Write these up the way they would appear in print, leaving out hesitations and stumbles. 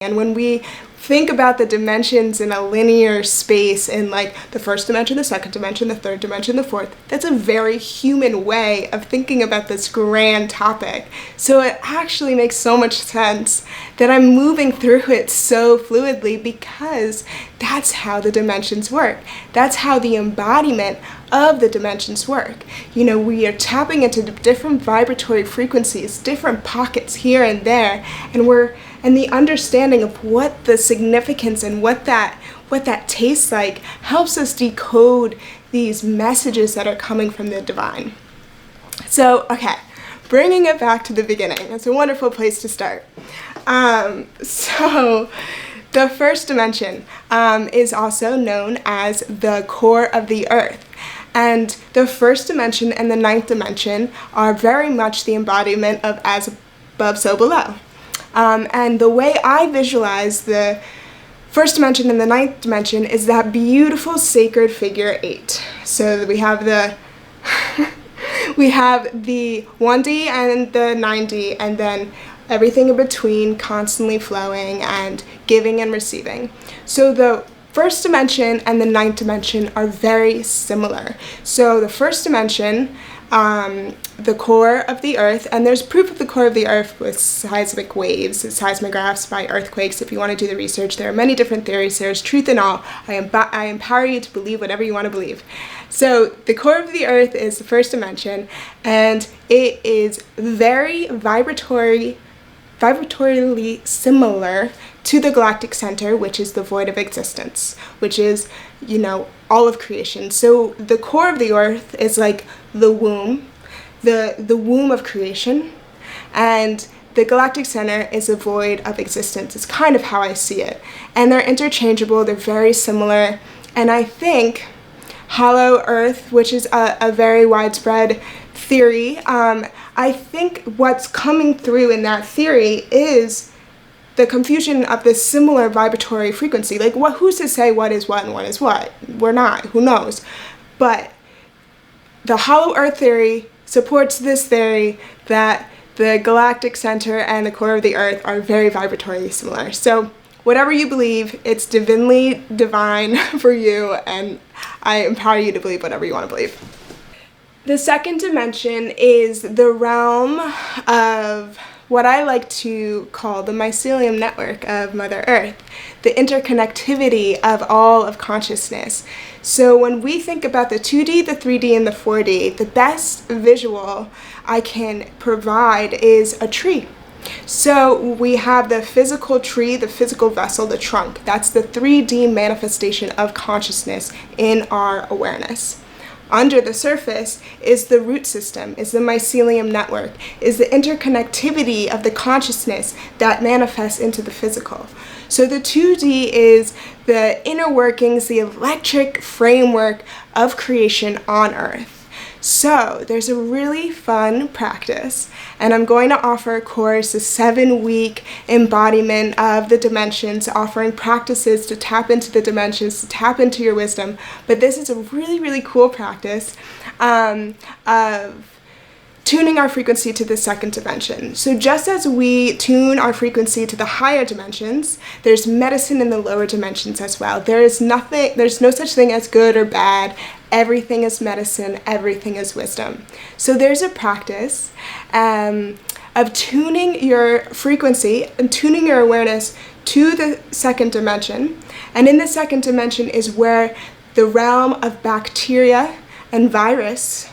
And when we think about the dimensions in a linear space, in like the first dimension, the second dimension, the third dimension, the fourth, that's a very human way of thinking about this grand topic. So it actually makes so much sense that I'm moving through it so fluidly, because that's how the dimensions work. That's how the embodiment of the dimensions work. You know, we are tapping into different vibratory frequencies, different pockets here and there, and the understanding of what the significance and what that tastes like helps us decode these messages that are coming from the divine. So, okay, bringing it back to the beginning. It's a wonderful place to start. So the first dimension is also known as the core of the earth. And the first dimension and the ninth dimension are very much the embodiment of as above, so below. And the way I visualize the first dimension and the ninth dimension is that beautiful sacred figure 8. So we have the we have the 1D and the 9D, and then everything in between constantly flowing and giving and receiving. So the first dimension and the ninth dimension are very similar. So the first dimension, the core of the earth, and there's proof of the core of the earth with seismic waves, seismographs by earthquakes. If you want to do the research, there are many different theories. There's truth in all. I empower you to believe whatever you want to believe. So the core of the earth is the first dimension, and it is very vibratorily similar to the galactic center, which is the void of existence, which is, you know, all of creation. So the core of the earth is like the womb, the womb of creation, and the galactic center is a void of existence. It's kind of how I see it. And they're interchangeable, they're very similar, and I think hollow earth, which is a very widespread theory, I think what's coming through in that theory is the confusion of this similar vibratory frequency. Like, who's to say what is what and what is what? We're not, who knows? But the hollow earth theory supports this theory that the galactic center and the core of the earth are very vibratorily similar. So whatever you believe, it's divinely divine for you, and I empower you to believe whatever you want to believe. The second dimension is the realm of what I like to call the mycelium network of Mother Earth, the interconnectivity of all of consciousness. So when we think about the 2D, the 3D, and the 4D, the best visual I can provide is a tree. So we have the physical tree, the physical vessel, the trunk. That's the 3D manifestation of consciousness in our awareness. Under the surface is the root system, is the mycelium network, is the interconnectivity of the consciousness that manifests into the physical. So the 2D is the inner workings, the electric framework of creation on Earth. So there's a really fun practice, and I'm going to offer a course, a 7-week embodiment of the dimensions, offering practices to tap into the dimensions, to tap into your wisdom. But this is a really, really cool practice of tuning our frequency to the second dimension. So just as we tune our frequency to the higher dimensions, there's medicine in the lower dimensions as well. There's no such thing as good or bad. Everything is medicine, everything is wisdom. So there's a practice of tuning your frequency and tuning your awareness to the second dimension. And in the second dimension is where the realm of bacteria and viruses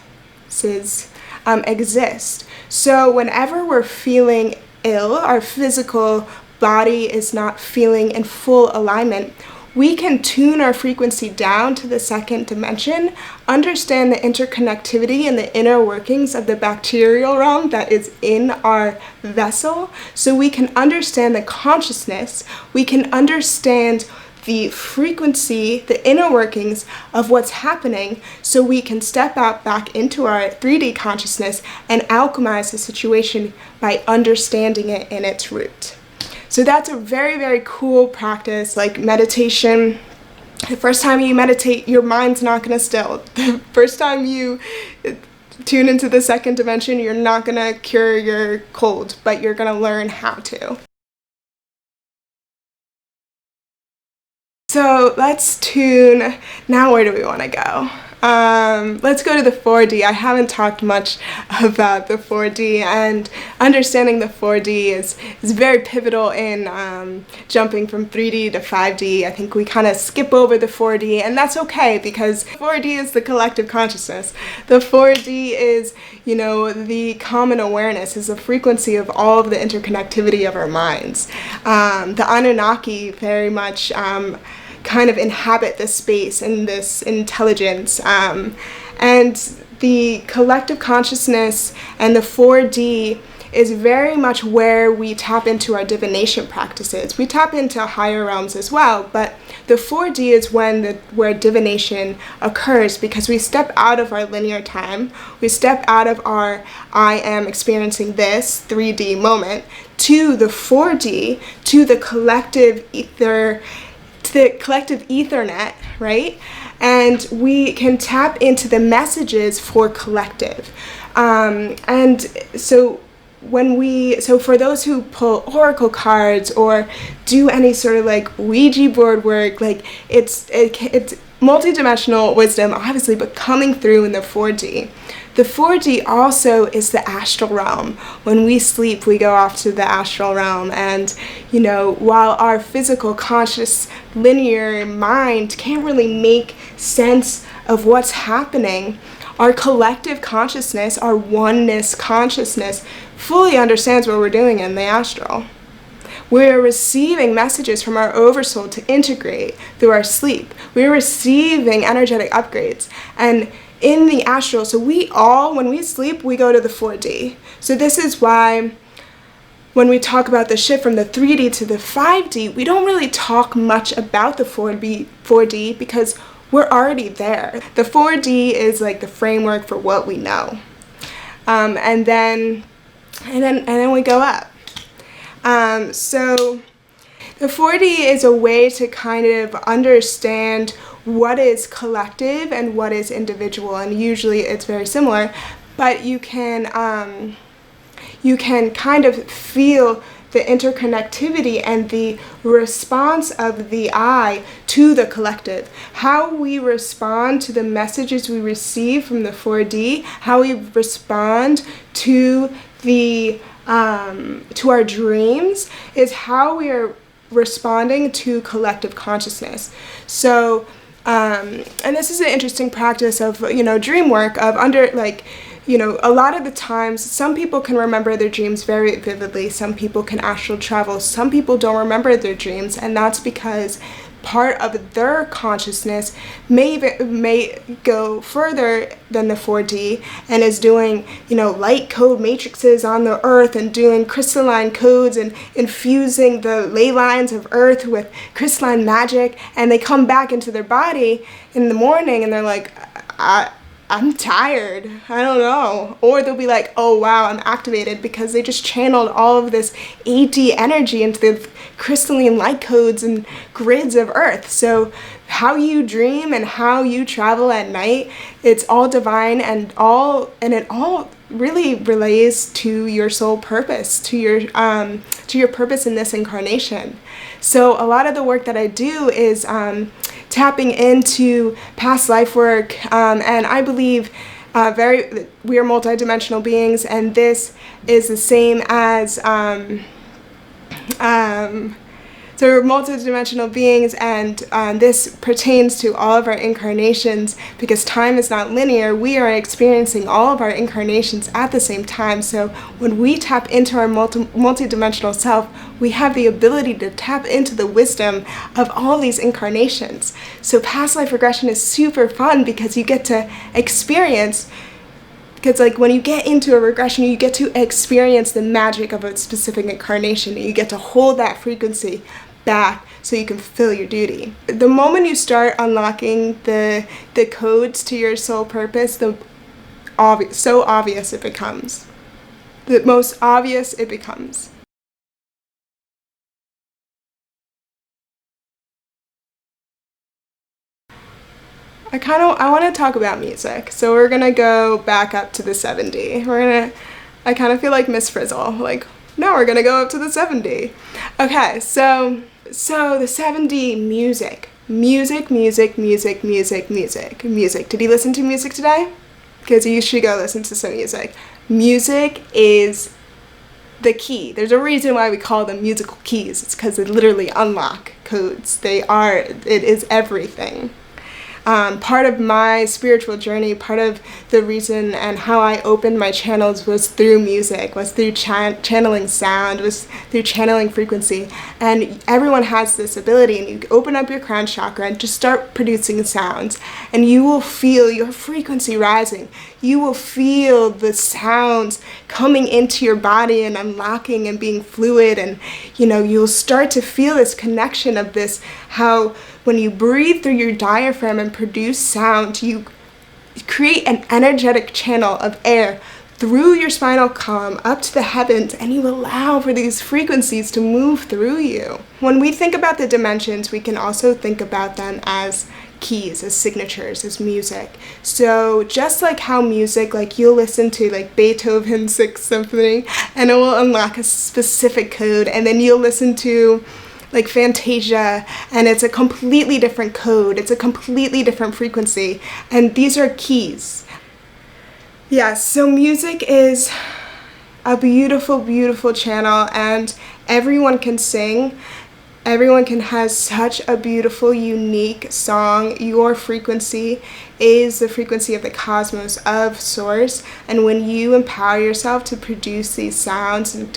exist. So whenever we're feeling ill, our physical body is not feeling in full alignment, we can tune our frequency down to the second dimension, understand the interconnectivity and the inner workings of the bacterial realm that is in our vessel, so we can understand the consciousness, we can understand the frequency, the inner workings of what's happening, so we can step out back into our 3D consciousness and alchemize the situation by understanding it in its root. So that's a very, very cool practice, like meditation. The first time you meditate, your mind's not going to still. The first time you tune into the second dimension, you're not going to cure your cold, but you're going to learn how to. So let's tune, now where do we want to go? Let's go to the 4D. I haven't talked much about the 4D, and understanding the 4D is very pivotal in jumping from 3D to 5D. I think we kind of skip over the 4D, and that's okay, because 4D is the collective consciousness. The 4D is, you know, the common awareness, is the frequency of all of the interconnectivity of our minds. The Anunnaki very much kind of inhabit this space and this intelligence, and the collective consciousness and the 4D is very much where we tap into our divination practices. We tap into higher realms as well, but the 4D is where divination occurs, because we step out of our linear time, we step out of our I am experiencing this 3D moment to the 4D, to the collective ether, to the collective ethernet, right? And we can tap into the messages for collective. And so for those who pull oracle cards or do any sort of like Ouija board work, like it's multidimensional wisdom, obviously, but coming through in the 4D. The 4D also is the astral realm. When we sleep, we go off to the astral realm, and, you know, while our physical, conscious, linear mind can't really make sense of what's happening, our collective consciousness, our oneness consciousness, fully understands what we're doing in the astral. We're receiving messages from our oversoul to integrate through our sleep. We're receiving energetic upgrades. And in the astral, so when we sleep, we go to the 4D. So this is why when we talk about the shift from the 3D to the 5D, we don't really talk much about the 4D because we're already there. The 4D is like the framework for what we know. And then we go up. So the 4D is a way to kind of understand what is collective and what is individual, and usually it's very similar, but you can kind of feel the interconnectivity and the response of the I to the collective. How we respond to the messages we receive from the 4D, how we respond to to our dreams, is how we are responding to collective consciousness. So, and this is an interesting practice of, you know, dream work, of a lot of the times, some people can remember their dreams very vividly, some people can astral travel, some people don't remember their dreams, and that's because part of their consciousness may go further than the 4D and is doing, you know, light code matrices on the earth and doing crystalline codes and infusing the ley lines of earth with crystalline magic, and they come back into their body in the morning and they're like, I'm tired, I don't know. Or they'll be like, oh wow, I'm activated, because they just channeled all of this 8D energy into the crystalline light codes and grids of Earth. So how you dream and how you travel at night, it's all divine, and it all really relates to your soul purpose, to your purpose in this incarnation. So a lot of the work that I do is tapping into past life work, and I believe we are multidimensional beings, and this is the same as so we're multidimensional beings, and this pertains to all of our incarnations, because time is not linear. We are experiencing all of our incarnations at the same time. So when we tap into our multidimensional self, we have the ability to tap into the wisdom of all these incarnations. So past life regression is super fun, because you get to experience, because like when you get into a regression, you get to experience the magic of a specific incarnation, and you get to hold that frequency back so you can fulfill your duty. The moment you start unlocking the codes to your soul purpose, so obvious it becomes. The most obvious it becomes. I want to talk about music, so we're gonna go back up to the 7D. I kind of feel like Miss Frizzle, like, no, we're gonna go up to the 7D. Okay, so the 7D music. music, music, music, music, music, music. Did you listen to music today? Because you should go listen to some music. Music is the key. There's a reason why we call them musical keys. It's because they literally unlock codes. It is everything. Part of my spiritual journey, part of the reason and how I opened my channels was through music, was through channeling sound, was through channeling frequency. And everyone has this ability, and you open up your crown chakra and just start producing sounds, and you will feel your frequency rising. You will feel the sounds coming into your body and unlocking and being fluid, and you'll start to feel this connection of this, how when you breathe through your diaphragm and produce sound, you create an energetic channel of air through your spinal column up to the heavens, and you allow for these frequencies to move through you. When we think about the dimensions, we can also think about them as keys, as signatures, as music. So just like how music, like you'll listen to like Beethoven's Sixth Symphony and it will unlock a specific code, and then you'll listen to like Fantasia, and it's a completely different code, it's a completely different frequency, and these are keys. Yeah, so music is a beautiful, beautiful channel, and everyone can sing. Everyone can have such a beautiful, unique song. Your frequency is the frequency of the cosmos, of source, and when you empower yourself to produce these sounds and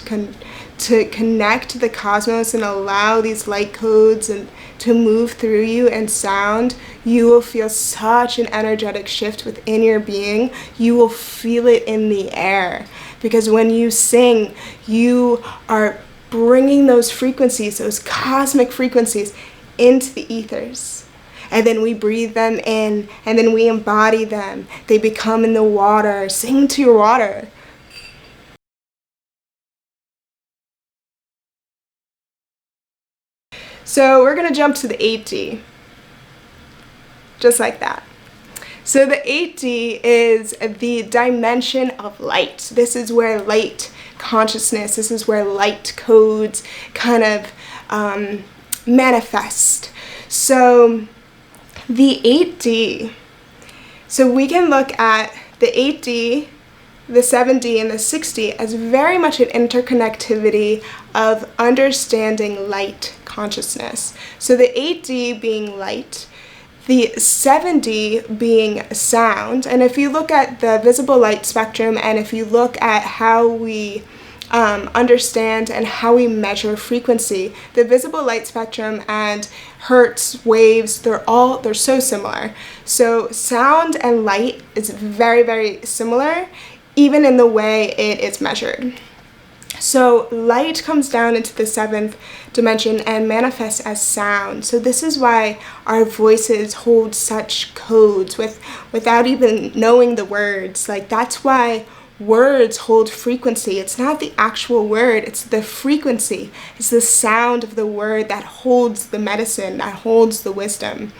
to connect to the cosmos and allow these light codes and to move through you and sound, you will feel such an energetic shift within your being. You will feel it in the air, because when you sing, you are bringing those frequencies, those cosmic frequencies, into the ethers. And then we breathe them in, and then we embody them. They become in the water. Sing to your water. So we're going to jump to the 8D, just like that. So the 8D is the dimension of light. This is where light consciousness, this is where light codes kind of manifest. So the 8D, so we can look at the 8D, the 7D, and the 6D as very much an interconnectivity of understanding light consciousness. So the 8D being light, the 7D being sound, and if you look at the visible light spectrum, and if you look at how we understand and how we measure frequency, the visible light spectrum and hertz, waves, they're so similar. So sound and light is very, very similar, even in the way it is measured. So light comes down into the 7th dimension and manifests as sound. So this is why our voices hold such codes without even knowing the words. Like, that's why words hold frequency. It's not the actual word, it's the frequency. It's the sound of the word that holds the medicine, that holds the wisdom.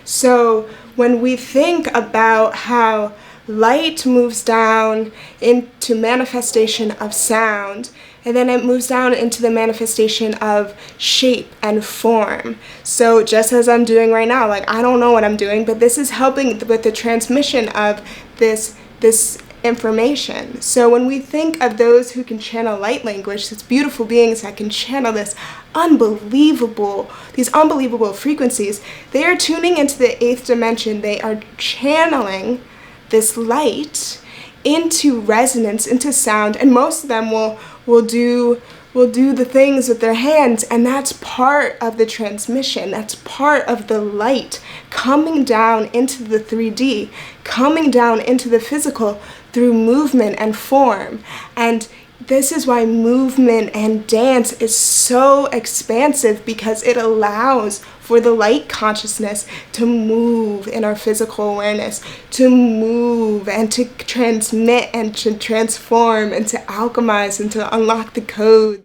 So when we think about how light moves down into manifestation of sound, and then it moves down into the manifestation of shape and form. So just as I'm doing right now, like I don't know what I'm doing, but this is helping with the transmission of this information. So when we think of those who can channel light language, these beautiful beings that can channel these unbelievable frequencies, they are tuning into the 8th dimension. They are channeling this light into resonance, into sound, and most of them will do the things with their hands, and that's part of the transmission. That's part of the light coming down into the 3D, coming down into the physical through movement and form. And this is why movement and dance is so expansive, because it allows for the light consciousness to move in our physical awareness, to move and to transmit and to transform and to alchemize and to unlock the codes.